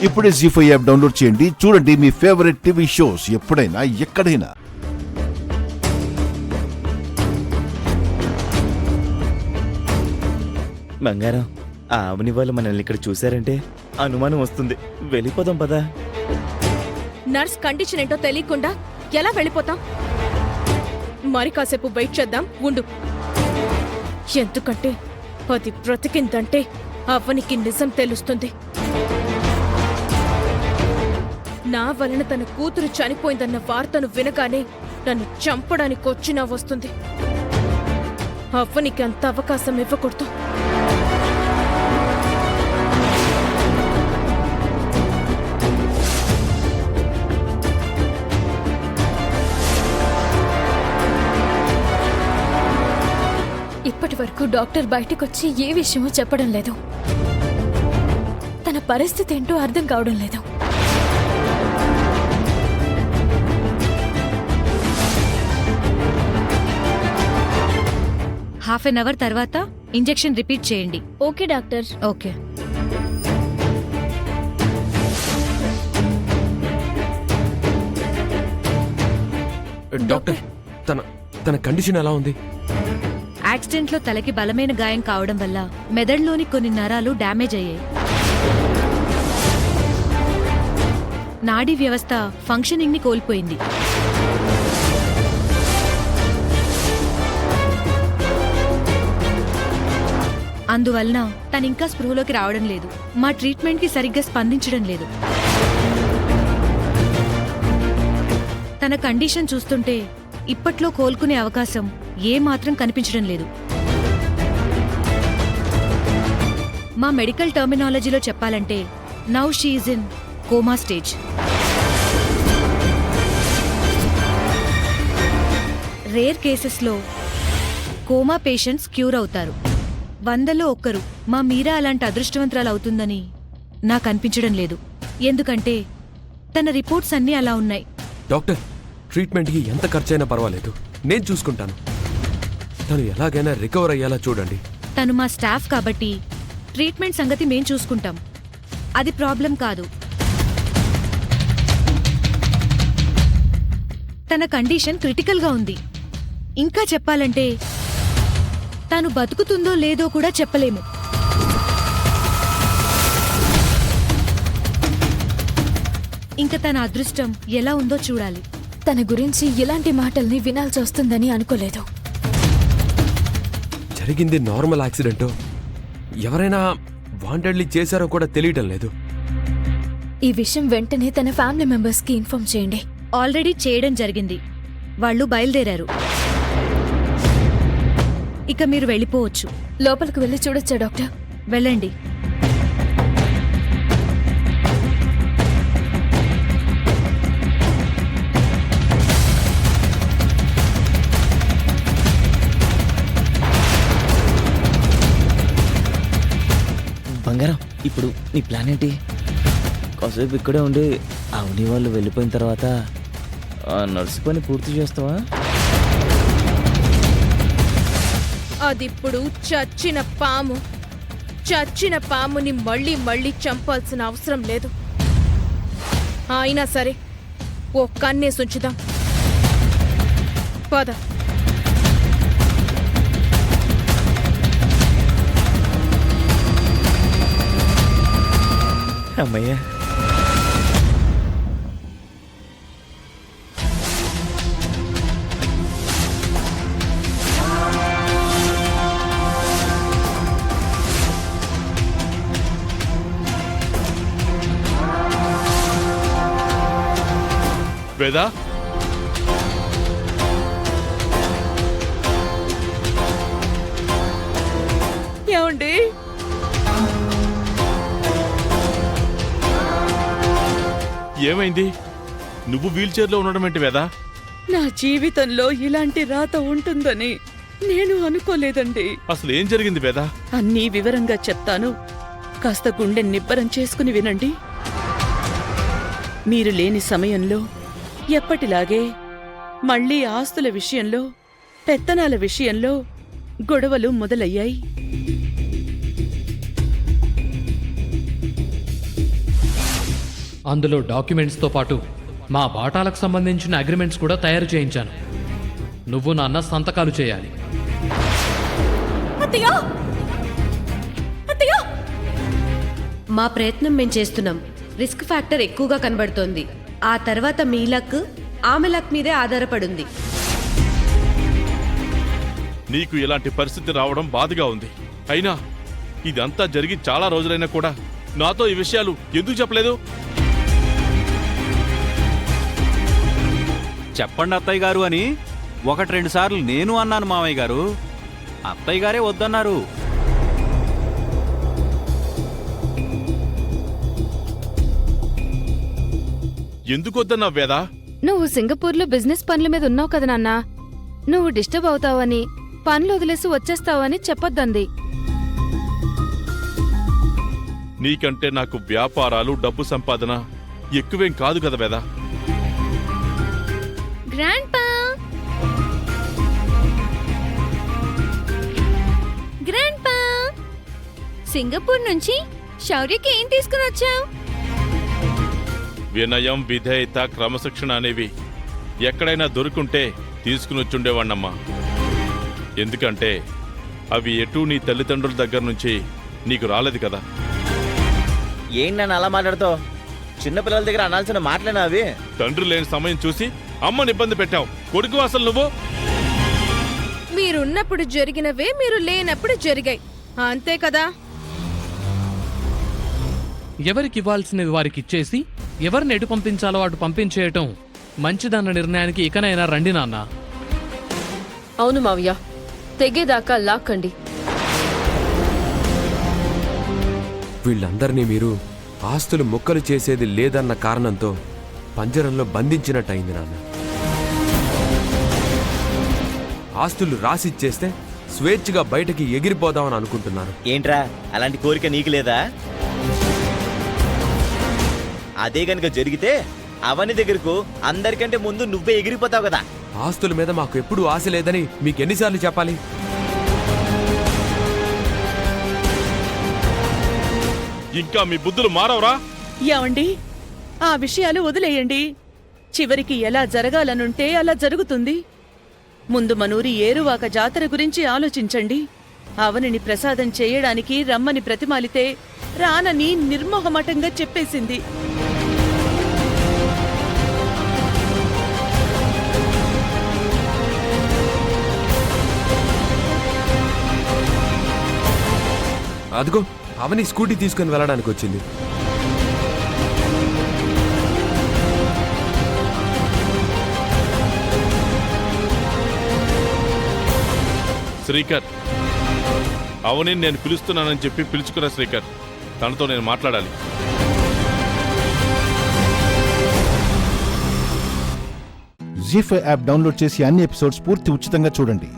ఇప్పుడే జీ5 app download చేయండి. చూడండి మీ ఫేవరెట్ టీవీ షోస్ ఎప్పుడైనా ఎక్కడైనా. బంగారం, ఆ అవని వాళ్ళు మనల్ని ఇక్కడ చూశారంటే అనుమానం వస్తుంది. వెళ్ళిపోదాం పదా. నర్స్ కండిషన్ ఏంటో తెలియకుండా ఎలా వెళ్ళిపోతాం? మరి కాసేపు వెయిట్ చేద్దాం, ఉండు. ఎందుకంటే అది బ్రతికిందంటే అవ్వనికి నిజం తెలుస్తుంది. నా వలన తన కూతురు చనిపోయిందన్న వార్తను వినగానే నన్ను చంపడానికి వచ్చినా వస్తుంది. అవ్వనికి అంత అవకాశం ఇవ్వకూడదు. ఇప్పటి వరకు డాక్టర్ బయటకొచ్చి ఏ విషయమో చెప్పడం లేదు. తన పరిస్థితి ఏంటో అర్థం కావడం లేదు. హాఫ్ అన్ అవర్ తర్వాత ఇంజెక్షన్ రిపీట్ చేయండి. Okay doctor. ఓకే. డాక్టర్, తన కండిషన్ ఎలా ఉంది? యాక్సిడెంట్లో తలకి బలమైన గాయం కావడం వల్ల మెదడులోని కొన్ని నరాలు డ్యామేజ్ అయ్యాయి. నాడీ వ్యవస్థ ఫంక్షనింగ్ ని కోల్పోయింది. అందువలన తనింకా స్పృహలోకి రావడం లేదు. మా ట్రీట్మెంట్ కి సరిగ్గా స్పందించడం లేదు. తన కండిషన్ చూస్తుంటే ఇప్పట్లో కోలుకునే అవకాశం ఏమాత్రం కనిపించడం లేదు. మా మెడికల్ టర్మినాలజీలో చెప్పాలంటే now she's in coma stage. Rare కేసెస్లో కోమా పేషెంట్స్ క్యూర్ అవుతారు. 100లో 1 మా మీరా అలాంటి అదృష్టవంతురాలు అవుతుందని నాకు అనిపించడం లేదు. ఎందుకంటే తన రిపోర్ట్స్ అన్నీ అలా ఉన్నాయి. డాక్టర్, ట్రీట్మెంట్కి ఎంత ఖర్చైనా పర్వాలేదు, నేను చూసుకుంటాను. తను ఎలాగైనా రికవర్ అయ్యేలా చూడండి. తను మా స్టాఫ్ కాబట్టి ట్రీట్మెంట్ సంగతి మేం చూసుకుంటాం. అది ప్రాబ్లం కాదు. తన కండిషన్ క్రిటికల్గా ఉంది. ఇంకా చెప్పాలంటే తాను బతుకుతుందో లేదో కూడా చెప్పలేము. ఇంకా తన అదృష్టం ఎలా ఉందో చూడాలి. తన గురించి ఇలాంటి మాటల్ని వినాల్సి వస్తుందని అనుకోలేదు. జరిగింది నార్మల్ యాక్సిడెంటో ఎవరైనా వాంటెడ్లీ చేశారో కూడా తెలియటం లేదు. ఈ విషయం వెంటనే తన ఫ్యామిలీ మెంబర్స్ కి ఇన్ఫార్మ్ చేయండి. ఆల్రెడీ చేయడం జరిగింది. వాళ్ళు బయలుదేరారు. ఇక మీరు వెళ్ళిపోవచ్చు. లోపలికి వెళ్ళి చూడొచ్చా డాక్టర్? వెళ్ళండి. బంగారం, ఇప్పుడు నీ ప్లాన్ ఏంటి? కాసేపు ఇక్కడే ఉండి అవని వాళ్ళు వెళ్ళిపోయిన తర్వాత ఆ నర్సు పని పూర్తి చేస్తావా? అదిప్పుడు చచ్చిన పాముని మళ్ళీ మళ్ళీ చంపాల్సిన అవసరం లేదు. అయినా సరే ఓ కన్నేసి ఉంచుదాం. పద. అమ్మయ్యా. వేదా, ఏమండి? ఏమైంది? నువ్వు వీల్ చైర్లో ఉండడం ఏంటి వేదా? నా జీవితంలో ఇలాంటి రాత ఉంటుందని నేను అనుకోలేదండి. అసలు ఏం జరిగింది వేదా? అన్నీ వివరంగా చెప్తాను, కాస్త గుండె నిబ్బరం చేసుకుని వినండి. మీరు లేని సమయంలో ఎప్పటిలాగే మళ్లీ ఆస్తుల విషయంలో, పెత్తనాల విషయంలో గొడవలు మొదలయ్యాయి. అందులో డాక్యుమెంట్స్తో పాటు మా వాటాలకు సంబంధించిన అగ్రిమెంట్స్ కూడా తయారు చేయించాను. నువ్వు నాన్న సంతకాలు చేయాలి. మా ప్రయత్నం మేం చేస్తున్నాం. రిస్క్ ఫ్యాక్టర్ ఎక్కువగా కనబడుతోంది. ఆ తర్వాత మీ లక్ ఆమె లక్ మీదే ఆధారపడుంది. నీకు ఇలాంటి పరిస్థితి రావడం బాధగా ఉంది. అయినా ఇదంతా జరిగి చాలా రోజులైనా కూడా నాతో ఈ విషయాలు ఎందుకు చెప్పలేదు? చెప్పండి అత్తయ్య గారు అని 1-2 సార్లు నేను అన్నాను మావయ్య గారు. అత్తయ్య గారే వద్దన్నారు. ఎందుకు వద్దన్నా వేదా? నువ్వు సింగపూర్లో బిజినెస్ పనుల మీద ఉన్నావు కదా నాన్న. నువ్వు డిస్టర్బ్ అవుతావని, పనులు వదిలేసి వచ్చేస్తావని చెప్పొద్దంది. నీకంటే నాకు వ్యాపారాలు, డబ్బు సంపాదన ఎక్కువేం కాదు కదా వేదా. గ్రాండ్పా, గ్రాండ్పా, సింగపూర్ నుంచి శౌర్యకి ఏం తీసుకుని వచ్చావు? వినయం, విధేయత, క్రమశిక్షణ అనేవి ఎక్కడైనా దొరుకుంటే తీసుకుని వచ్చుండేవాణ్ణమ్మా. ఎందుకంటే అవి ఎటూ నీ తల్లిదండ్రుల దగ్గర నుంచి నీకు రాలేదు కదా. ఏంటి నన్ను అలా మాట్లాడుతావు? చిన్నపిల్లల దగ్గర అనాల్సిన మాటలేనా అవి? తండ్రి లేని సమయం చూసి అమ్మని ఇబ్బంది పెట్టావు. కొడుకు అసలు నువ్వు. మీరున్నప్పుడు జరిగినవే మీరు లేనప్పుడు జరిగాయి, అంతే కదా. ఎవరికి ఇవ్వాల్సినవి వారికి ఇచ్చేసి ఎవరిని ఎటు పంపించాలో అటు పంపించేయటం మంచిదన్న నిర్ణయానికి ఇకనైనా రండి నాన్న. అవును మావయ్య, తెగేదాకా లాక్కండి. వీళ్ళందరినీ మీరు ఆస్తులు ముక్కలు చేసేది లేదన్న కారణంతో పంజరంలో బంధించినట్టయింది నాన్న. ఆస్తులు రాసిచ్చేస్తే స్వేచ్ఛగా బయటకి ఎగిరిపోదామని అనుకుంటున్నాను. ఏంట్రా అలాంటి కోరిక నీకు లేదా? అదే గనుక జరిగితే అవని దగ్గరకు అందరికంటే ముందు నువ్వే ఎగిరిపోతావు కదా. ఆస్తుల మీద మాకు ఎప్పుడూ ఆశ లేదని మీకు ఎన్నిసార్లు చెప్పాలి? ఇంకా మీ బుద్ధులు మారవరా? ఏమండి, ఆ విషయాలు వదిలేయండి. చివరికి ఎలా జరగాలనుంటే అలా జరుగుతుంది. ముందు మనూరి ఏరువాక జాతర గురించి ఆలోచించండి. అవనిని ప్రసాదం చేయడానికి రమ్మని ప్రతిమాలితే రానని నిర్మోహమాటంగా చెప్పేసింది. అదిగో అవని స్కూటీ తీసుకుని వెళ్ళడానికి వచ్చింది. శ్రీకర్, అవని నేను పిలుస్తున్నానని చెప్పి పిలుచుకున్న శ్రీకర్. తనతో నేను మాట్లాడాలి. జీ5 యాప్ డౌన్లోడ్ చేసి అన్ని ఎపిసోడ్స్ పూర్తి ఉచితంగా చూడండి.